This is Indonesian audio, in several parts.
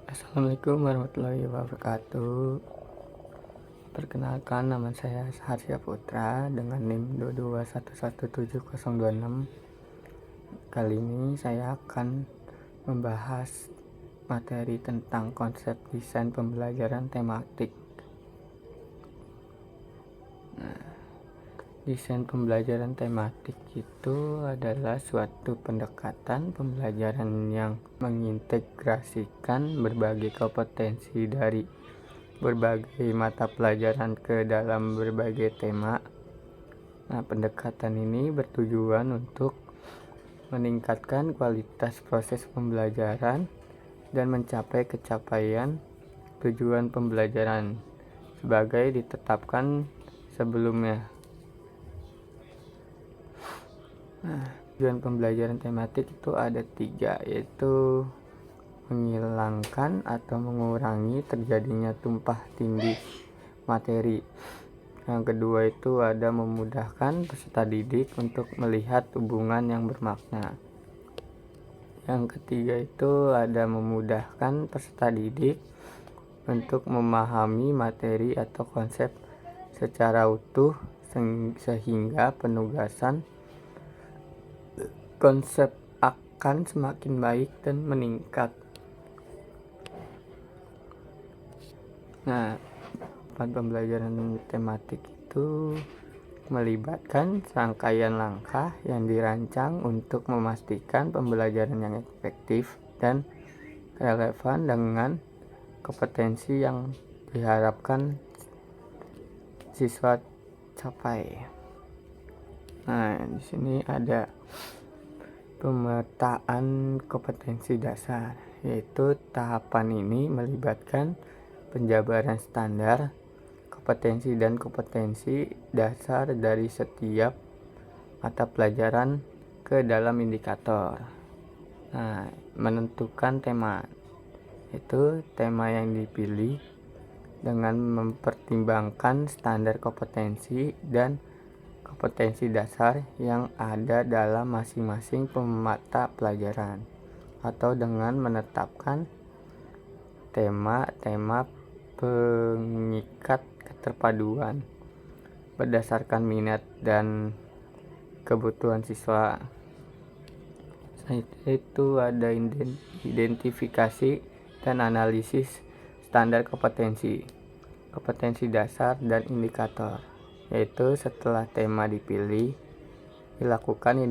Assalamualaikum warahmatullahi wabarakatuh. Perkenalkan, nama saya Saharsya Putra dengan NIM 2211726. Kali ini saya akan membahas materi tentang konsep desain pembelajaran tematik. Desain pembelajaran tematik itu adalah suatu pendekatan pembelajaran yang mengintegrasikan berbagai kompetensi dari berbagai mata pelajaran ke dalam berbagai tema. Pendekatan ini bertujuan untuk meningkatkan kualitas proses pembelajaran dan mencapai capaian tujuan pembelajaran sebagai ditetapkan sebelumnya. Tujuan pembelajaran tematik itu ada 3, yaitu menghilangkan atau mengurangi terjadinya tumpah tindih materi. Yang kedua itu ada memudahkan peserta didik untuk melihat hubungan yang bermakna. Yang ketiga itu ada memudahkan peserta didik untuk memahami materi atau konsep secara utuh sehingga penugasan konsep akan semakin baik dan meningkat. Pembelajaran tematik itu melibatkan rangkaian langkah yang dirancang untuk memastikan pembelajaran yang efektif dan relevan dengan kompetensi yang diharapkan siswa capai. Di sini ada pemetaan kompetensi dasar, yaitu tahapan ini melibatkan penjabaran standar kompetensi dan kompetensi dasar dari setiap mata pelajaran ke dalam indikator. Menentukan tema, yaitu tema yang dipilih dengan mempertimbangkan standar kompetensi dan kompetensi dasar yang ada dalam masing-masing mata pelajaran, atau dengan menetapkan tema-tema pengikat keterpaduan berdasarkan minat dan kebutuhan siswa. Selanjutnya itu ada identifikasi dan analisis standar kompetensi dasar dan indikator, yaitu setelah tema dipilih, dilakukan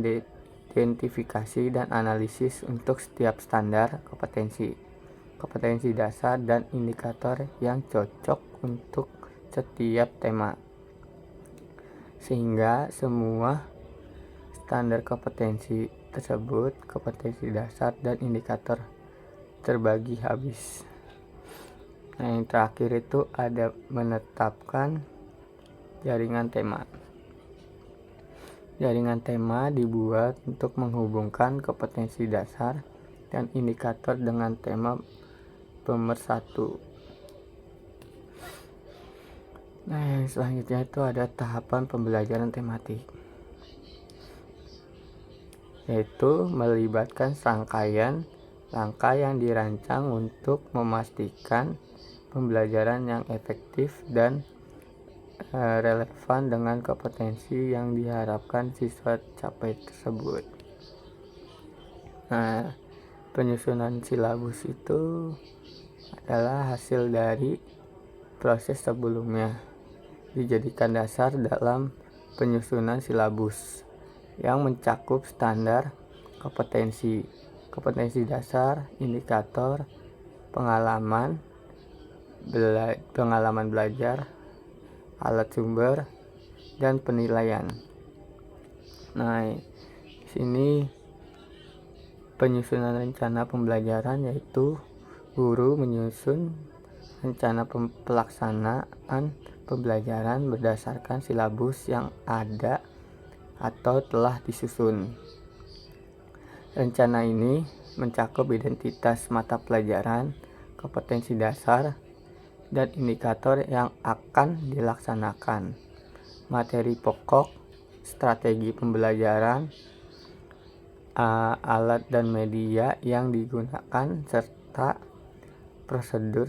identifikasi dan analisis untuk setiap standar kompetensi dasar dan indikator yang cocok untuk setiap tema, sehingga semua standar kompetensi tersebut, kompetensi dasar dan indikator, terbagi habis. Yang terakhir itu ada menetapkan jaringan tema. Jaringan tema dibuat untuk menghubungkan kompetensi dasar dan indikator dengan tema pemersatu. Yang selanjutnya itu ada tahapan pembelajaran tematik, yaitu melibatkan rangkaian langkah yang dirancang untuk memastikan pembelajaran yang efektif dan relevan dengan kompetensi yang diharapkan siswa capai tersebut. Penyusunan silabus itu adalah hasil dari proses sebelumnya dijadikan dasar dalam penyusunan silabus yang mencakup standar kompetensi dasar, indikator, pengalaman belajar, alat sumber, dan penilaian. Di sini penyusunan rencana pembelajaran, yaitu guru menyusun rencana pelaksanaan pembelajaran berdasarkan silabus yang ada atau telah disusun. Rencana ini mencakup identitas mata pelajaran, kompetensi dasar, dan indikator yang akan dilaksanakan, materi pokok, strategi pembelajaran, alat dan media yang digunakan, serta prosedur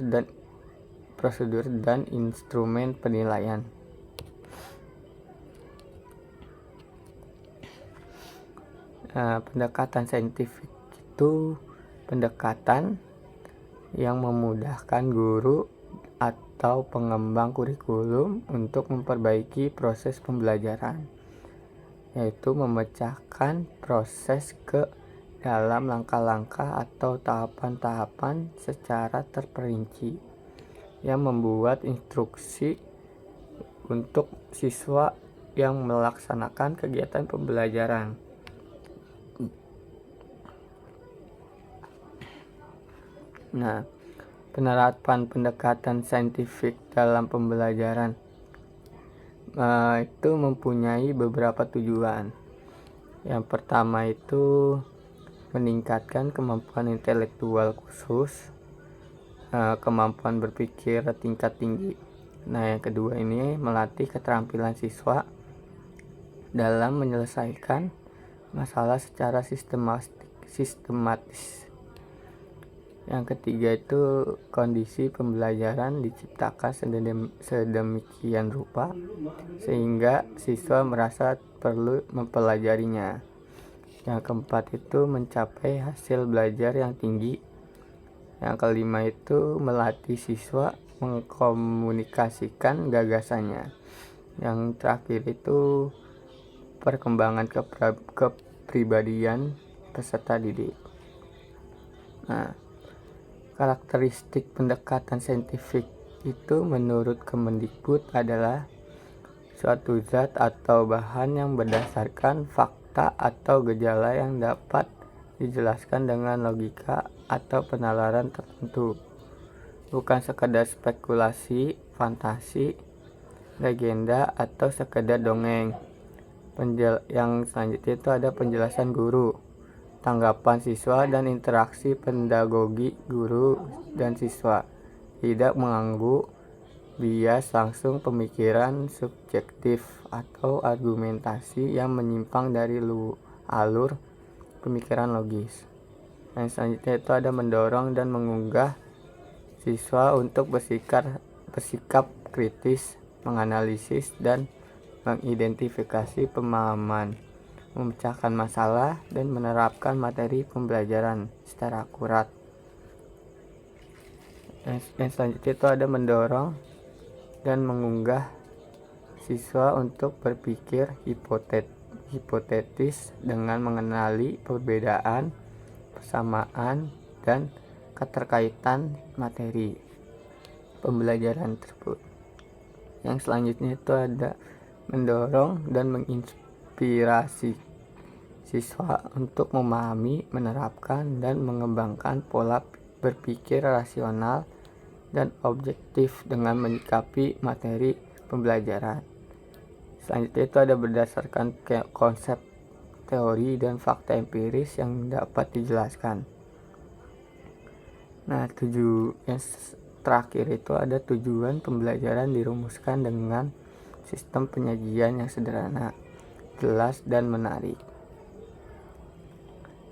dan instrumen penilaian. Pendekatan saintifik itu pendekatan yang memudahkan guru atau pengembang kurikulum untuk memperbaiki proses pembelajaran, yaitu memecahkan proses ke dalam langkah-langkah atau tahapan-tahapan secara terperinci, yang membuat instruksi untuk siswa yang melaksanakan kegiatan pembelajaran. Nah, penerapan pendekatan saintifik dalam pembelajaran itu mempunyai beberapa tujuan. Yang pertama itu meningkatkan kemampuan intelektual khusus, kemampuan berpikir tingkat tinggi. Nah, yang kedua ini melatih keterampilan siswa dalam menyelesaikan masalah secara sistematis. Yang ketiga itu kondisi pembelajaran diciptakan sedemikian rupa sehingga siswa merasa perlu mempelajarinya. Yang keempat itu mencapai hasil belajar yang tinggi. Yang kelima itu melatih siswa mengkomunikasikan gagasannya. Yang terakhir itu perkembangan kepribadian peserta didik. Nah, karakteristik pendekatan saintifik itu menurut Kemendikbud adalah suatu zat atau bahan yang berdasarkan fakta atau gejala yang dapat dijelaskan dengan logika atau penalaran tertentu, bukan sekedar spekulasi, fantasi, legenda, atau sekedar dongeng. Yang selanjutnya itu ada penjelasan guru, tanggapan siswa, dan interaksi pedagogi guru dan siswa, tidak mengganggu bias langsung pemikiran subjektif atau argumentasi yang menyimpang dari alur pemikiran logis. Yang selanjutnya itu ada mendorong dan menggugah siswa untuk bersikap kritis, menganalisis dan mengidentifikasi pemahaman, memecahkan masalah, dan menerapkan materi pembelajaran secara akurat. Yang selanjutnya itu ada mendorong dan menggugah siswa untuk berpikir hipotetis dengan mengenali perbedaan, persamaan, dan keterkaitan materi pembelajaran tersebut. Yang selanjutnya itu ada mendorong dan menginspirasi siswa untuk memahami, menerapkan, dan mengembangkan pola berpikir rasional dan objektif dengan menyikapi materi pembelajaran. Selanjutnya itu ada berdasarkan konsep teori dan fakta empiris yang dapat dijelaskan. Nah, yang terakhir itu ada tujuan pembelajaran dirumuskan dengan sistem penyajian yang sederhana, jelas, dan menarik.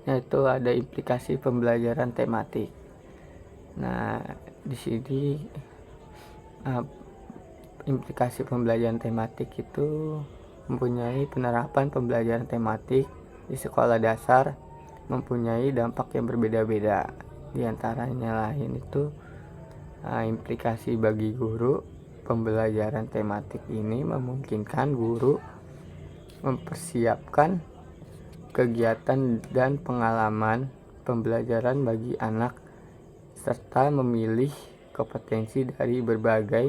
Yaitu ada implikasi pembelajaran tematik. Nah, di sini implikasi pembelajaran tematik itu mempunyai penerapan pembelajaran tematik di sekolah dasar mempunyai dampak yang berbeda-beda. Di antaranya lain itu implikasi bagi guru. Pembelajaran tematik ini memungkinkan guru mempersiapkan kegiatan dan pengalaman pembelajaran bagi anak serta memilih kompetensi dari berbagai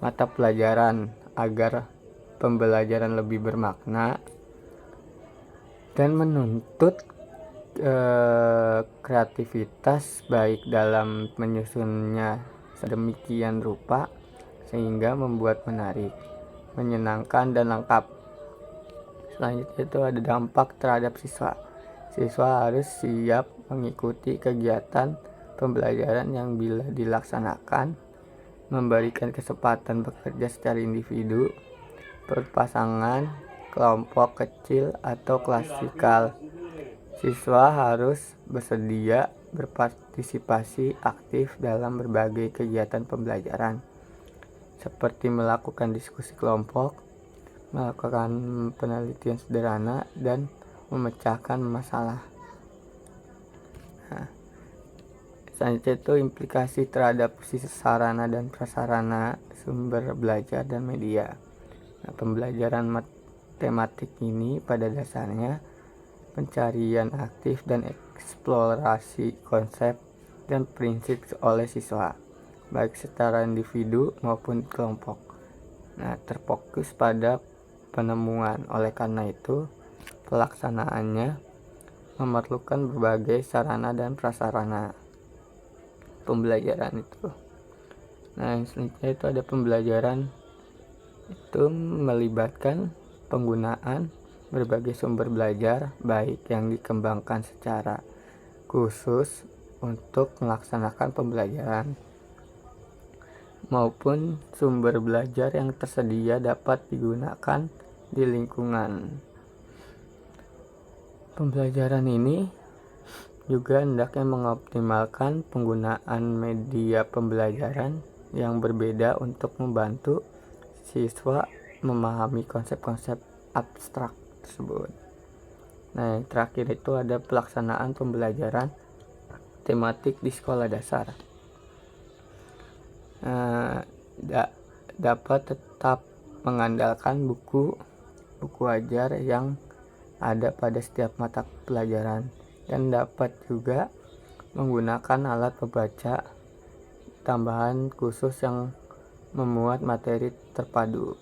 mata pelajaran agar pembelajaran lebih bermakna dan menuntut kreativitas baik dalam menyusunnya sedemikian rupa sehingga membuat menarik, menyenangkan, dan lengkap. Selanjutnya itu ada dampak terhadap siswa. Siswa harus siap mengikuti kegiatan pembelajaran yang bila dilaksanakan memberikan kesempatan bekerja secara individu, berpasangan, kelompok kecil, atau klasikal. Siswa harus bersedia berpartisipasi aktif dalam berbagai kegiatan pembelajaran, seperti melakukan diskusi kelompok, melakukan penelitian sederhana, dan memecahkan masalah. Selanjutnya itu implikasi terhadap sarana dan prasarana sumber belajar dan media. Pembelajaran matematik ini pada dasarnya pencarian aktif dan eksplorasi konsep dan prinsip oleh siswa, baik secara individu maupun kelompok. Terfokus pada penemuan. Oleh karena itu, pelaksanaannya memerlukan berbagai sarana dan prasarana pembelajaran itu. Yang selanjutnya itu ada pembelajaran itu melibatkan penggunaan berbagai sumber belajar, baik yang dikembangkan secara khusus untuk melaksanakan pembelajaran maupun sumber belajar yang tersedia dapat digunakan di lingkungan. Pembelajaran ini juga hendaknya mengoptimalkan penggunaan media pembelajaran yang berbeda untuk membantu siswa memahami konsep-konsep abstrak tersebut. Yang terakhir itu ada pelaksanaan pembelajaran tematik di sekolah dasar. Dapat tetap mengandalkan buku ajar yang ada pada setiap mata pelajaran, dan dapat juga menggunakan alat pembaca tambahan khusus yang memuat materi terpadu.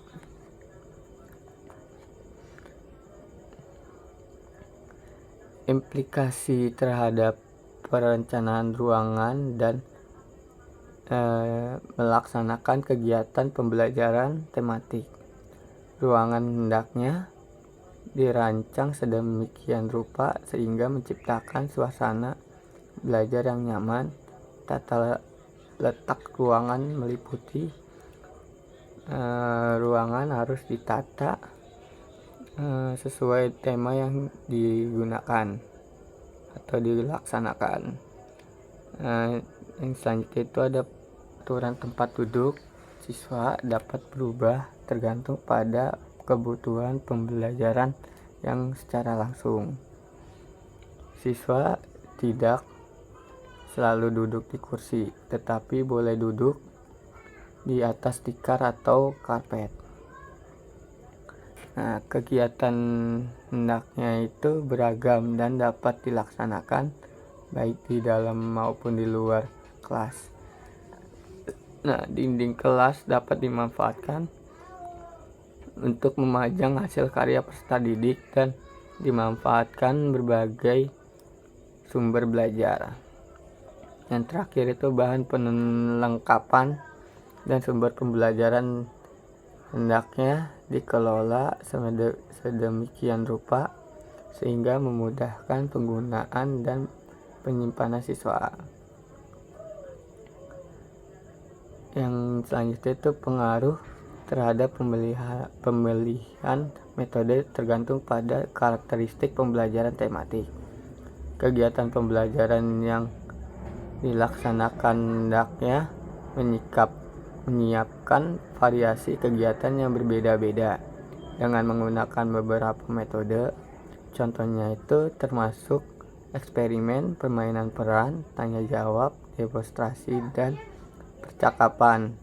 Implikasi terhadap perencanaan ruangan dan melaksanakan kegiatan pembelajaran tematik. Ruangan hendaknya dirancang sedemikian rupa sehingga menciptakan suasana belajar yang nyaman. Tata letak ruangan meliputi ruangan harus ditata sesuai tema yang digunakan atau dilaksanakan. Yang selanjutnya itu ada aturan tempat duduk siswa dapat berubah tergantung pada kebutuhan pembelajaran yang secara langsung. Siswa tidak selalu duduk di kursi, tetapi boleh duduk di atas tikar atau karpet. Kegiatan hendaknya itu beragam dan dapat dilaksanakan baik di dalam maupun di luar kelas. Dinding kelas dapat dimanfaatkan untuk memajang hasil karya peserta didik dan dimanfaatkan berbagai sumber belajar. Yang terakhir itu bahan perlengkapan dan sumber pembelajaran hendaknya dikelola sedemikian rupa sehingga memudahkan penggunaan dan penyimpanan siswa. Yang selanjutnya itu pengaruh terhadap pemilihan metode tergantung pada karakteristik pembelajaran tematik. Kegiatan pembelajaran yang dilaksanakan hendaknya menyiapkan variasi kegiatan yang berbeda-beda dengan menggunakan beberapa metode. Contohnya itu termasuk eksperimen, permainan peran, tanya jawab, demonstrasi, dan percakapan.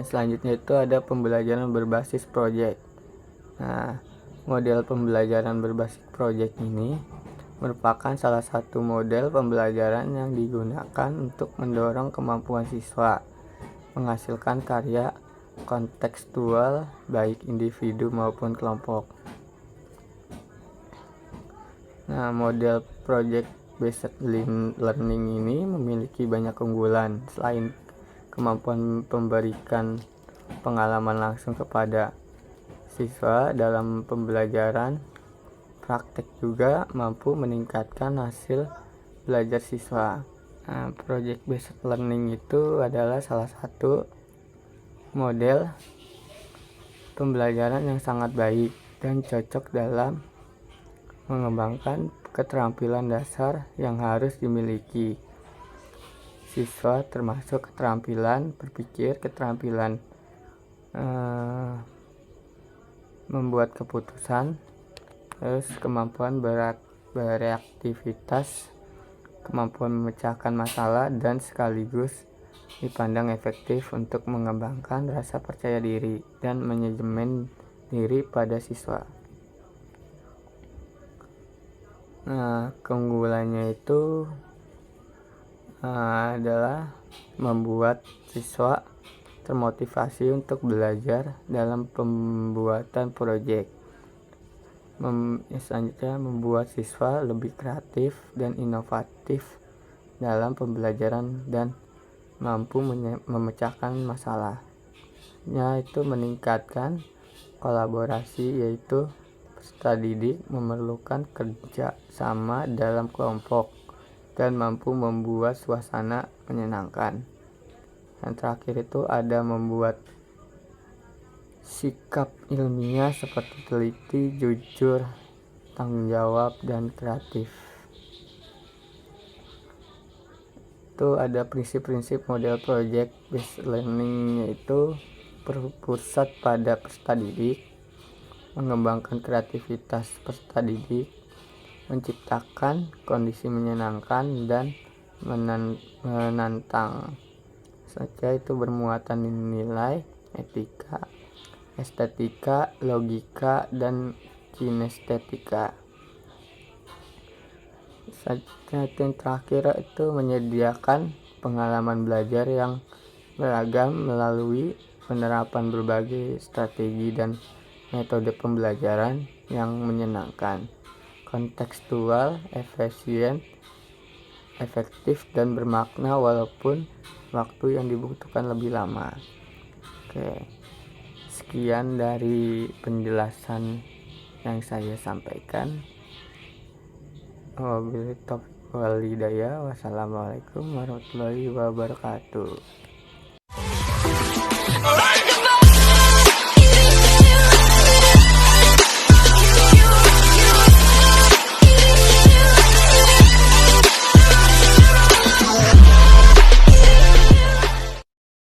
Selanjutnya itu ada pembelajaran berbasis proyek. Model pembelajaran berbasis proyek ini merupakan salah satu model pembelajaran yang digunakan untuk mendorong kemampuan siswa menghasilkan karya kontekstual baik individu maupun kelompok. Model project based learning ini memiliki banyak keunggulan. Selain kemampuan memberikan pengalaman langsung kepada siswa dalam pembelajaran, praktek juga mampu meningkatkan hasil belajar siswa. Project based learning itu adalah salah satu model pembelajaran yang sangat baik dan cocok dalam mengembangkan keterampilan dasar yang harus dimiliki siswa, termasuk keterampilan berpikir, keterampilan membuat keputusan, terus kemampuan beraktivitas, kemampuan memecahkan masalah, dan sekaligus dipandang efektif untuk mengembangkan rasa percaya diri dan manajemen diri pada siswa. Nah, keunggulannya itu adalah membuat siswa termotivasi untuk belajar dalam pembuatan proyek. Selanjutnya, membuat siswa lebih kreatif dan inovatif dalam pembelajaran dan mampu memecahkan masalahnya. Itu meningkatkan kolaborasi, yaitu peserta didik memerlukan kerja sama dalam kelompok dan mampu membuat suasana menyenangkan. Yang terakhir itu ada membuat sikap ilmiah seperti teliti, jujur, tanggung jawab, dan kreatif. Itu ada prinsip-prinsip model project based learning, yaitu berpusat pada peserta didik, mengembangkan kreativitas peserta didik, menciptakan kondisi menyenangkan dan menantang. Saja itu bermuatan nilai, etika, estetika, logika, dan kinestetika. Saja yang terakhir itu menyediakan pengalaman belajar yang beragam melalui penerapan berbagai strategi dan metode pembelajaran yang menyenangkan, kontekstual, efisien, efektif, dan bermakna walaupun waktu yang dibutuhkan lebih lama. Oke, sekian dari penjelasan yang saya sampaikan. Wabillahi taufiq wal hidayah. Wassalamualaikum warahmatullahi wabarakatuh.